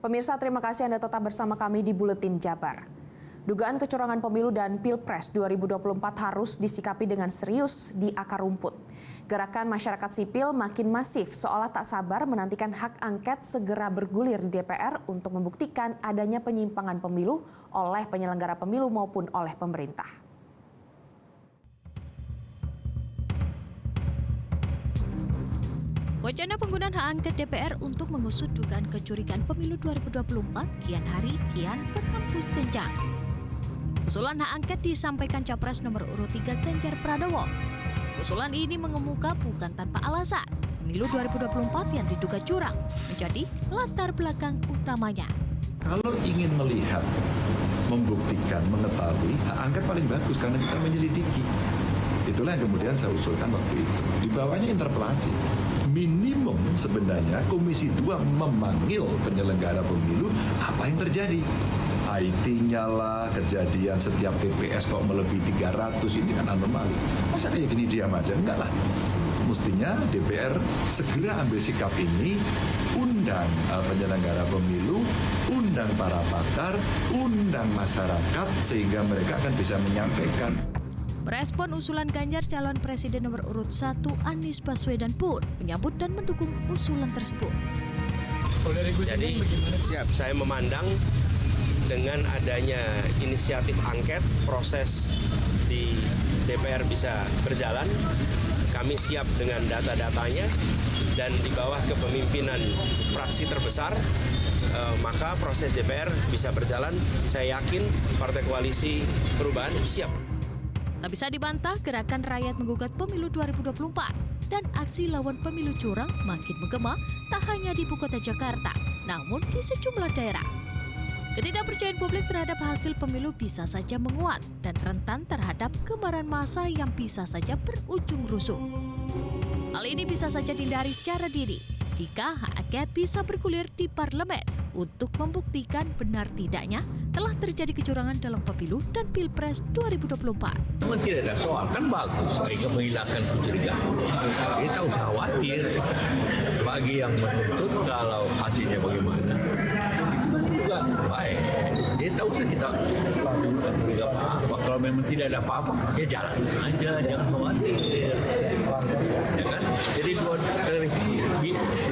Pemirsa, terima kasih Anda tetap bersama kami di Buletin Jabar. Dugaan kecurangan pemilu dan Pilpres 2024 harus disikapi dengan serius di akar rumput. Gerakan masyarakat sipil makin masif seolah tak sabar menantikan hak angket segera bergulir di DPR untuk membuktikan adanya penyimpangan pemilu oleh penyelenggara pemilu maupun oleh pemerintah. Wacana penggunaan hak angket DPR untuk mengusut dugaan kecurigaan pemilu 2024 kian hari kian berhembus kencang. Usulan hak angket disampaikan Capres nomor urut 3 Ganjar Pranowo. Usulan ini mengemuka bukan tanpa alasan. Pemilu 2024 yang diduga curang menjadi latar belakang utamanya. Kalau ingin melihat, membuktikan, mengetahui, hak angket paling bagus karena kita menyelidiki. Itulah yang kemudian saya usulkan waktu itu. Di bawahnya interpelasi. Minimum sebenarnya Komisi 2 memanggil penyelenggara pemilu apa yang terjadi. IT-nya lah, kejadian setiap TPS kok melebihi 300, ini kan anomali. Masa kayak gini diam aja? Enggak lah. Mestinya DPR segera ambil sikap ini, undang penyelenggara pemilu, undang para pakar, undang masyarakat, sehingga mereka akan bisa menyampaikan. Merespon usulan Ganjar, calon presiden nomor urut 1 Anies Baswedan pun menyambut dan mendukung usulan tersebut. Jadi siap, saya memandang dengan adanya inisiatif angket, proses di DPR bisa berjalan. Kami siap dengan data-datanya dan di bawah kepemimpinan fraksi terbesar, maka proses DPR bisa berjalan. Saya yakin Partai Koalisi Perubahan siap. Tak bisa dibantah, gerakan rakyat menggugat pemilu 2024 dan aksi lawan pemilu curang makin menggema tak hanya di ibu kota Jakarta, namun di sejumlah daerah. Ketidakpercayaan publik terhadap hasil pemilu bisa saja menguat dan rentan terhadap kemarahan massa yang bisa saja berujung rusuh. Hal ini bisa saja dihindari secara dini jika hak angket bisa bergulir di parlemen untuk membuktikan benar tidaknya telah terjadi kecurangan dalam pemilu dan Pilpres 2024. Memang tidak ada soal, kan bagus mereka menghilangkan kecurigaan. Kita usah khawatir bagi yang menuntut kalau hasilnya bagaimana. Itu kan juga baik. Dia tak usah kita juga apa. Kalau memang tidak ada apa-apa, ya jalan aja, jangan khawatir. Ya kan? Jadi buat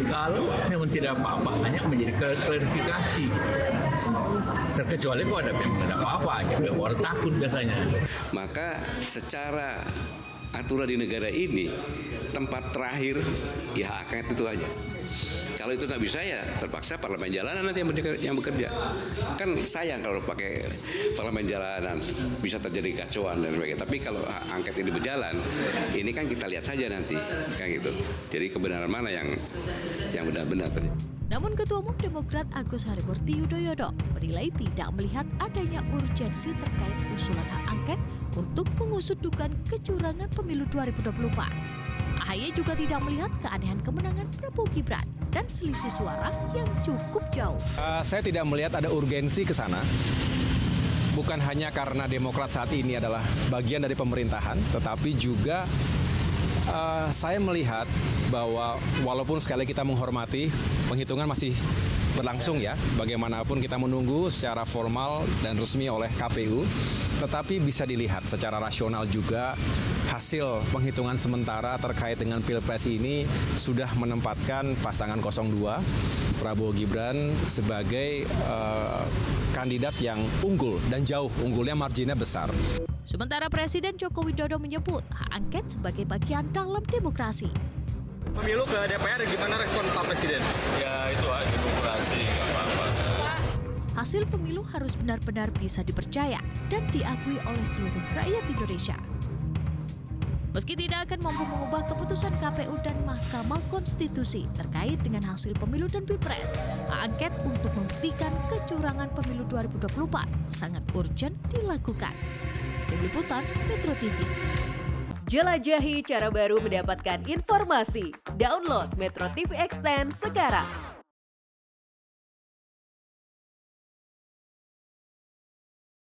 kalau memang tidak apa-apa, hanya menjadi klarifikasi. Terkecuali kalau ada memang ada apa-apa, juga orang takut biasanya. Maka secara aturan di negara ini, tempat terakhir ya hak angket itu aja. Kalau itu nggak bisa ya terpaksa parlemen jalanan nanti yang bekerja. Kan sayang kalau pakai parlemen jalanan bisa terjadi kacauan dan sebagainya. Tapi kalau hak angket ini berjalan, ini kan kita lihat saja nanti kan gitu. Jadi kebenaran mana yang benar-benar terjadi. Namun Ketua Umum Demokrat Agus Harimurti Yudhoyono menilai tidak melihat adanya urgensi terkait usulan hak angket untuk mengusut dugaan kecurangan pemilu 2024. AHY juga tidak melihat keanehan kemenangan Prabowo Gibran dan selisih suara yang cukup jauh. Saya tidak melihat ada urgensi ke sana. Bukan hanya karena Demokrat saat ini adalah bagian dari pemerintahan, tetapi juga saya melihat bahwa walaupun sekali kita menghormati, penghitungan masih berlangsung ya, bagaimanapun kita menunggu secara formal dan resmi oleh KPU, tetapi bisa dilihat secara rasional juga hasil penghitungan sementara terkait dengan Pilpres ini sudah menempatkan pasangan 02 Prabowo Gibran sebagai kandidat yang unggul dan jauh, unggulnya marginnya besar. Sementara Presiden Joko Widodo menyebut hak angket sebagai bagian dalam demokrasi. Pemilu ke DPR, gimana respon Pak Presiden? Ya itu hak demokrasi, nggak apa-apa. Hasil pemilu harus benar-benar bisa dipercaya dan diakui oleh seluruh rakyat Indonesia. Meski tidak akan mampu mengubah keputusan KPU dan Mahkamah Konstitusi terkait dengan hasil pemilu dan Pilpres, hak angket untuk membuktikan kecurangan pemilu 2024 sangat urgent dilakukan. Tim Liputan Metro TV. Jelajahi cara baru mendapatkan informasi. Download Metro TV Extend sekarang.